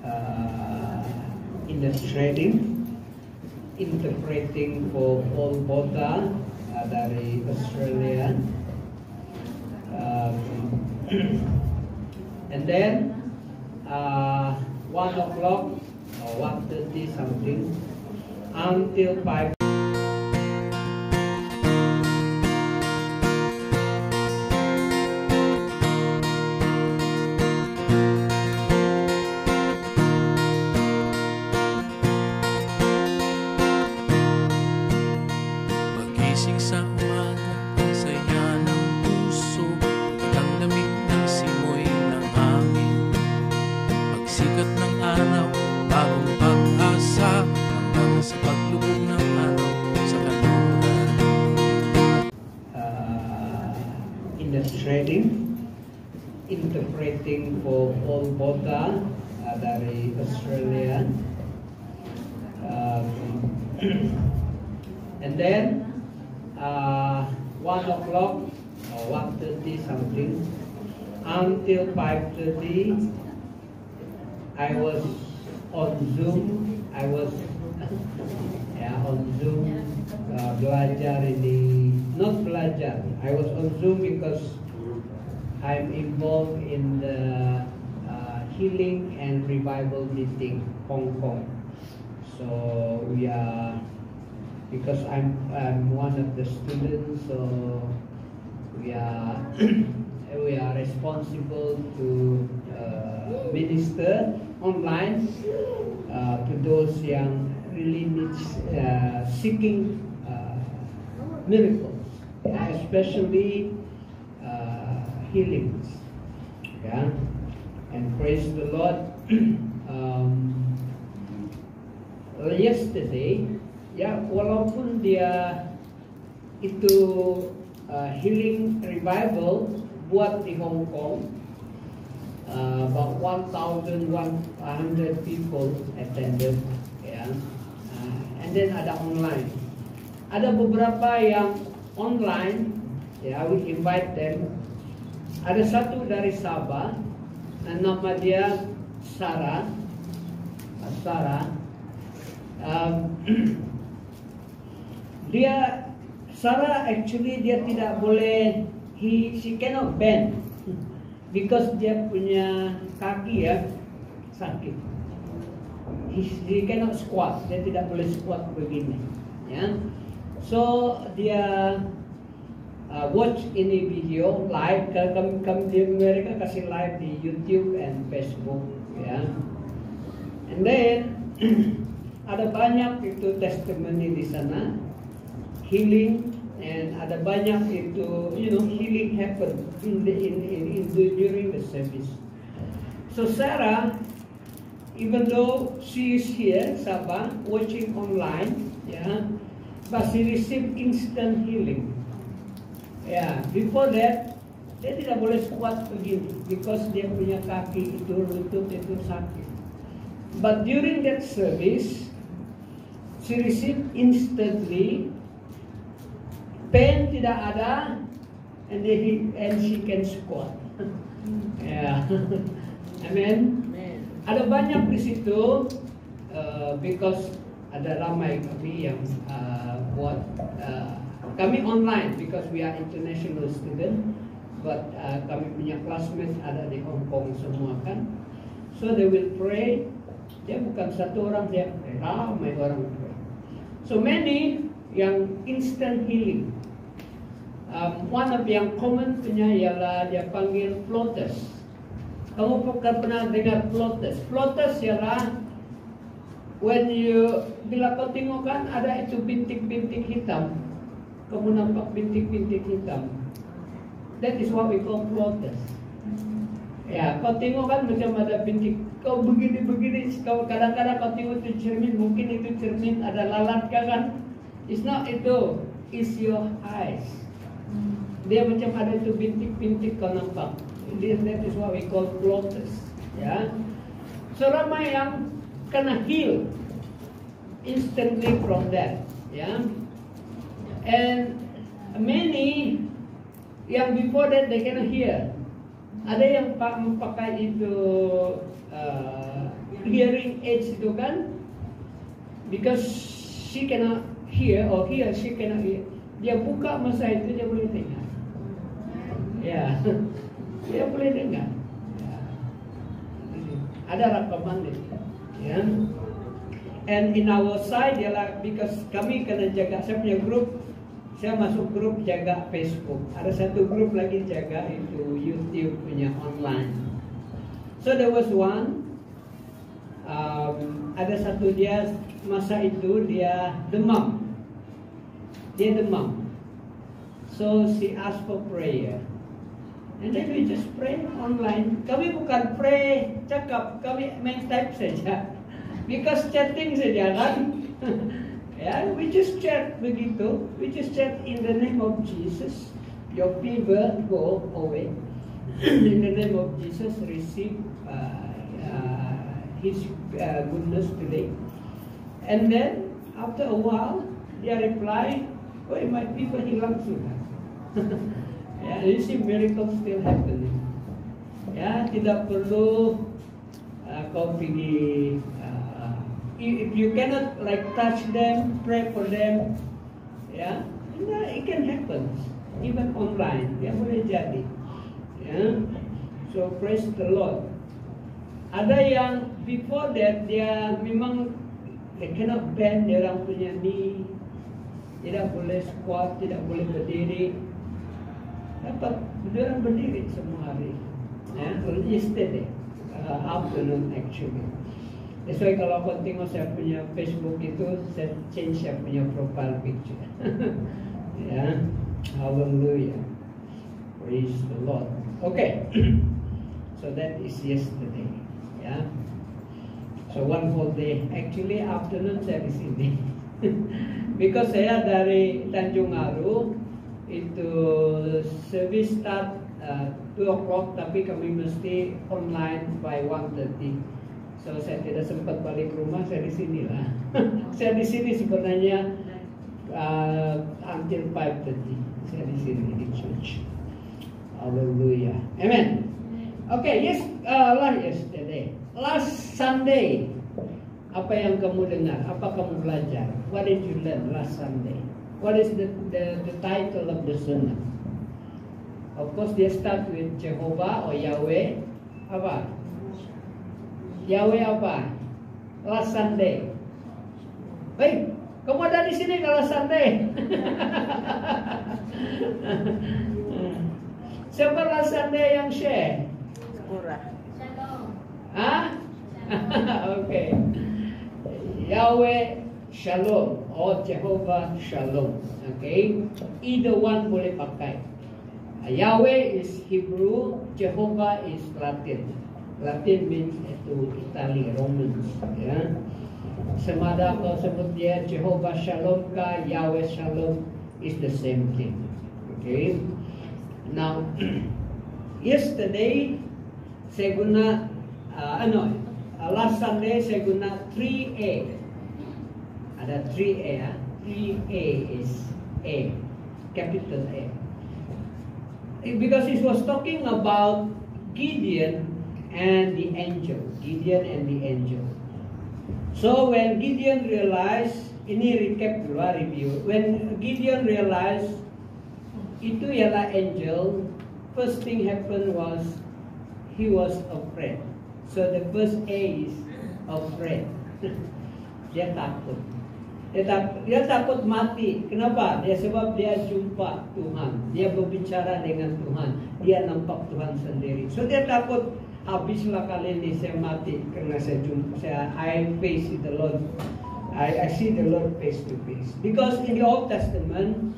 uh, illustrating, interpreting for Paul Bota dari Australia. And then 1 o'clock or 1:30 something until 5. Magising sa umaga, ang saya ng puso, at ang lamig ng simoy ng hangin. Pagsikat ng araw, bagong pag-asa, hanggang sa paglubog ng araw sa kanluran. Illustrating, interpreting for Paul Bota dari Australia. And then 1 o'clock or 1:30 something until 5:30 I was on Zoom. I was on Zoom belajar ini, not belajar. I was on Zoom because I'm involved in the healing and revival meeting Hong Kong. So we are, because I'm one of the students, so we are we are responsible to minister online to those yang really needs seeking miracles, especially healings. Yeah, and praise the Lord. Yesterday, ya, walaupun dia itu healing revival buat di Hong Kong, about 1,100 people attended, ya, and then ada online. Ada beberapa yang online, ya, we invite them. Ada satu dari Sabah, nama dia Sarah. Sarah actually dia tidak boleh, she cannot bend because dia punya kaki ya sakit. He cannot squat, dia tidak boleh squat begini, ya. So dia watch ini video live, kami di Amerika kasih live di YouTube and Facebook, ya. And then ada banyak itu testimony di sana, healing, and ada banyak itu, healing happen during the service. So Sarah, even though she is here, Sabah, watching online, yeah, but she received instant healing. Yeah, before that, dia tidak boleh squat begini because dia punya kaki itu, lutut itu sakit. But during that service, she received instantly, pain tidak ada, and she can squat. Yeah, amen. Ada banyak di situ, because ada ramai kami yang buat kami online because we are international student, but kami punya classmates ada di Hong Kong semua kan, so they will pray. Dia bukan satu orang, dia ramai orang pray. So many yang instant healing. One of yang common punya ialah dia panggil floaters. Kamu pernah dengar floaters? Floaters ialah bila kau tengok kan ada itu bintik-bintik hitam. Kamu nampak bintik-bintik hitam. That is what we call floaters. Ya, kau tengok kan macam ada bintik. Kau begini-begini, kau kadang-kadang kau tengok itu cermin, mungkin itu cermin ada lalat kan? It's not itu, it's your eyes. Dia macam ada itu bintik-bintik kau nampak. That is what we call floaters. Ya, so ramai yang kena heal instantly from that. Ya, and many yang before that they cannot hear. Ada yang pakai itu hearing aids itu kan, because she cannot hear or she cannot hear, dia buka masa itu dia boleh dengar. Ya, dia boleh dengar. Ya. Ada rekaman itu. Ya. And in our side ialah because kami kena jaga, saya punya grup, saya masuk grup jaga Facebook. Ada satu grup lagi jaga itu YouTube punya online. So there was one, ada satu dia masa itu dia demam. So she asked for prayer. And then we just pray online. Kami bukan pray cakap, kami main type saja. Because chatting saja kan. Yeah, we just chat begitu. We just chat in the name of Jesus. Your fever go away. In the name of Jesus, receive His goodness today. And then after a while, dia reply, "Oh, my fever hilang sudah." Yeah, you see miracles still happening. Ya, tidak perlu kau pergi. If you cannot like touch them, pray for them, ya, it can happen. Even online, dia boleh jadi. Ya, so praise the Lord. Ada yang before that dia memang they cannot bend dia orang punya knee, tidak boleh squat, tidak boleh berdiri. Dapat dia berdiri semua hari. Yesterday afternoon actually. That's why kalau kau tengok saya punya Facebook itu, saya change saya punya profile picture. Ya, hallelujah, praise the Lord. Okay, so that is yesterday. Ya, so one whole day. Actually afternoon saya di sini. Because saya dari Tanjung Aru. Itu service start 2 o'clock, tapi kami mesti online by 1:30. So saya tidak sempat balik rumah, saya di sini lah. Saya di sini sebenarnya until 5:30. Saya di sini di church. Hallelujah. Amen. Okay, yesterday, last Sunday, apa yang kamu dengar? Apa kamu belajar? What did you learn last Sunday? What is the title of the sermon? Of course, they start with Jehovah or Yahweh. Apa? Yahweh apa? Last Sunday. Hey, kamu ada di sini kalau Sunday? Siapa last Sunday yang share? Pura. Ah? Okay. Yahweh Shalom or Jehovah Shalom. Okay, either one boleh pakai. Yahweh is Hebrew, Jehovah is Latin. Latin means itu Italy, Romans. Ya. Semada kau sebut dia Jehovah Shalom ka Yahweh Shalom is the same thing. Okay. Now, yesterday saya guna last Sunday saya guna 3A. Ada 3A ya. 3A is A, capital A. Because it was talking about Gideon and the angel. Gideon and the angel. So when Gideon realized, ini recap dulu, review. When Gideon realized itu ialah angel, first thing happened was he was afraid. So the first A is afraid. Dia takut. Dia takut mati. Kenapa? Sebab dia jumpa Tuhan. Dia berbicara dengan Tuhan. Dia nampak Tuhan sendiri. So dia takut habislah kali ini saya mati karena I face the Lord. I see the Lord face to face. Because in the Old Testament,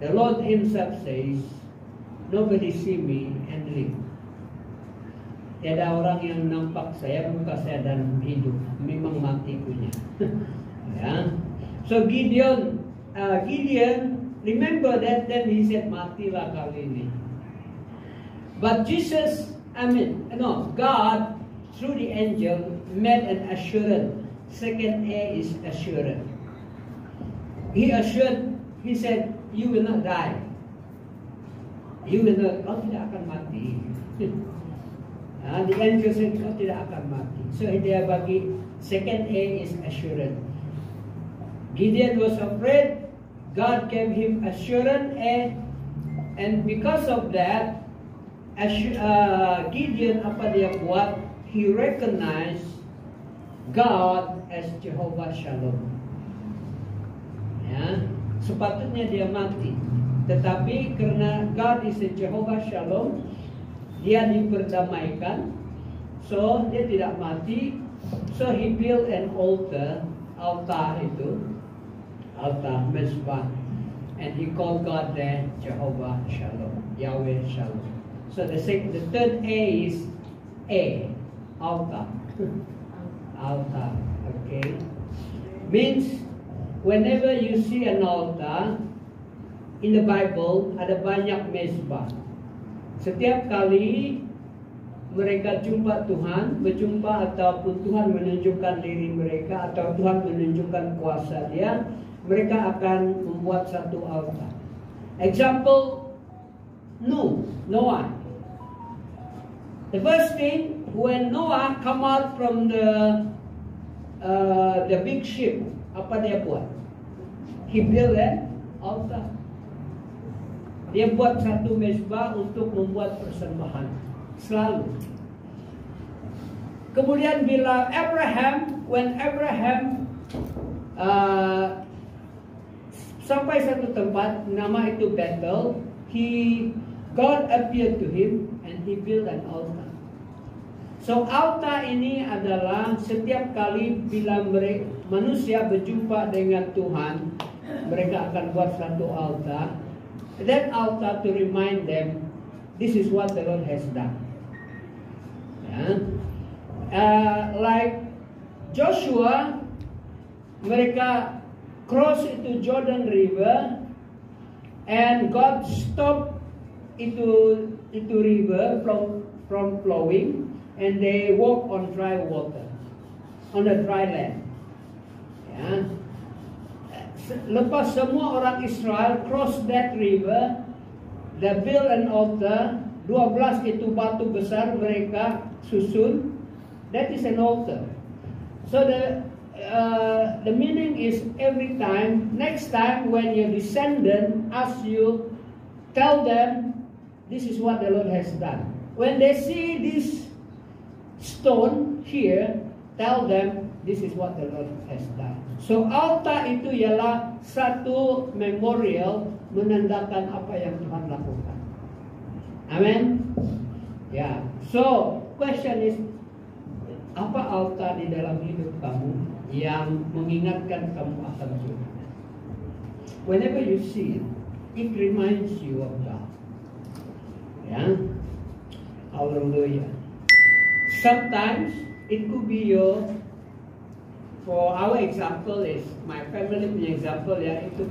the Lord Himself says, nobody see me and live. Tiada orang yang nampak saya, muka saya dan hidup. Memang mati punya. Ya. So Gideon, remember that then he said, matilah kali ini. But God, through the angel, made an assurance. Second A is assurance. He said, you will not die. You will not, kau tidak akan mati. The angel said, kau tidak akan mati. So dia bagi second A is assurance. Gideon was afraid. God gave him assurance, and because of that, Gideon apa dia buat? He recognized God as Jehovah Shalom. Ya, sepatutnya dia mati, tetapi karena God is a Jehovah Shalom, dia diperdamaikan, so dia tidak mati. So he built an altar Mezbah, and he called God there Jehovah Shalom, Yahweh Shalom. So the third A is altar. Altar, okay, means whenever you see an altar in the Bible, ada banyak mezbah. Setiap kali mereka jumpa Tuhan, berjumpa ataupun Tuhan menunjukkan diri mereka atau Tuhan menunjukkan kuasa Dia, mereka akan membuat satu altar. Example, Noah. The first thing, when Noah come out from the big ship, apa dia buat? He built an altar. Dia buat satu mezbah untuk membuat persembahan. Selalu. Kemudian bila when Abraham sampai satu tempat, nama itu Bethel, God appeared to him and he built an altar. So altar ini adalah setiap kali bila manusia berjumpa dengan Tuhan, mereka akan buat satu altar. That altar to remind them, this is what the Lord has done. Like Joshua, mereka cross itu Jordan River, and God stopped itu river from flowing, and they walk on dry water, on a dry land. Lepas semua orang Israel cross that river, they build an altar. 12 itu batu besar mereka susun. That is an altar. So the meaning is next time when your descendant asks you, tell them this is what the Lord has done. When they see this stone here, tell them this is what the Lord has done. So altar itu ialah satu memorial menandakan apa yang Tuhan lakukan. Amen. Ya. So question is, apa altar di dalam hidup kamu yang mengingatkan kamu akan Tuhan? Whenever you see it, it reminds you of God. Ya. Hallelujah. Sometimes it could be for our example is my family punya example ya, itu